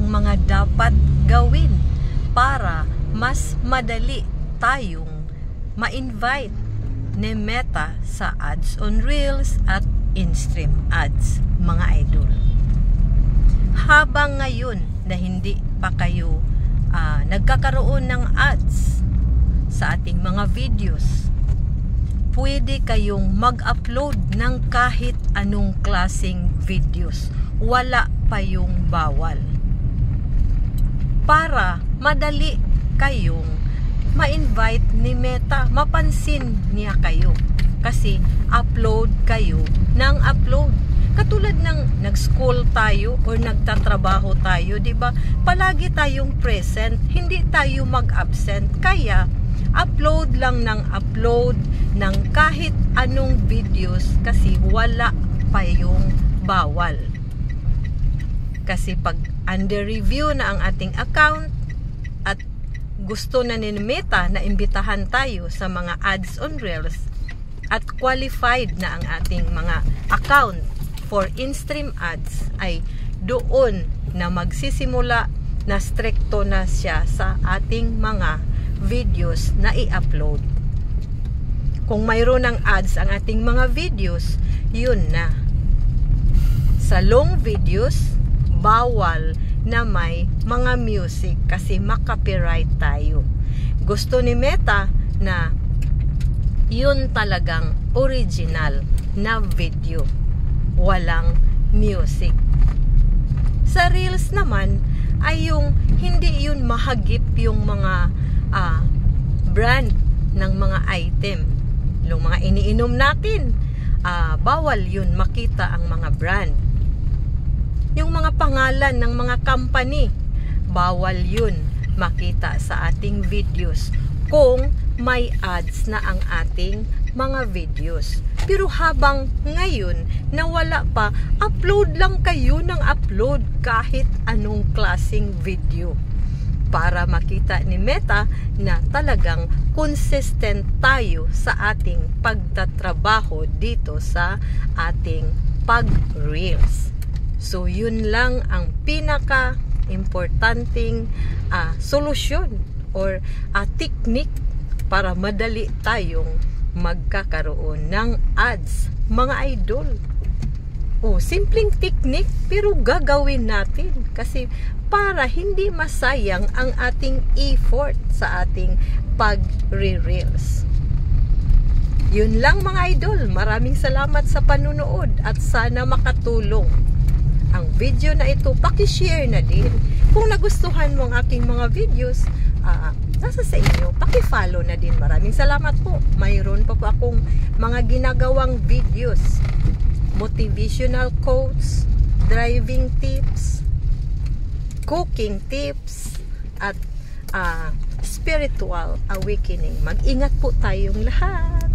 ang mga dapat gawin para mas madali tayong ma-invite ni Meta sa ads on Reels at in-stream ads, mga idol. Habang ngayon na hindi pa kayo nagkakaroon ng ads sa ating mga videos, pwede kayong mag-upload ng kahit anong klaseng videos. Wala pa yung bawal. Para madali kayong ma-invite ni Meta, mapansin niya kayo. Kasi upload kayo ng upload. Katulad ng nag-school tayo or nagtatrabaho tayo, di ba? Palagi tayong present, hindi tayo mag-absent. Kaya upload lang ng upload ng kahit anong videos kasi wala pa yung bawal. Kasi pag under review na ang ating account at gusto na ni Meta na imbitahan tayo sa mga ads on Reels at qualified na ang ating mga account for in-stream ads, ay doon na magsisimula na stricto na siya sa ating mga videos na i-upload. Kung mayroon ng ads ang ating mga videos, yun na. Sa long videos, bawal na may mga music kasi makapiright tayo. Gusto ni Meta na yun talagang original na video, walang music. Sa Reels naman ay yung hindi yun mahagip yung mga brand ng mga item, yung mga iniinom natin, bawal yun makita ang mga brand. Yung mga pangalan ng mga company, bawal yun makita sa ating videos kung may ads na ang ating mga videos. Pero habang ngayon na wala pa, upload lang kayo ng upload kahit anong klaseng video para makita ni Meta na talagang consistent tayo sa ating pagtatrabaho dito sa ating pag-reels. So yun lang ang pinaka-importanting solusyon or technique para madali tayong magkakaroon ng ads, mga idol. Simpleng technique pero gagawin natin kasi para hindi masayang ang ating effort sa ating pag-reels. Yun lang, mga idol. Maraming salamat sa panunood at sana makatulong ang video na ito. Paki-share na din. Kung nagustuhan mo ang aking mga videos, nasa sa inyo, paki-follow na din. Maraming salamat po. Mayroon pa po akong mga ginagawang videos, motivational quotes, driving tips, cooking tips, at spiritual awakening. Mag-ingat po tayong lahat.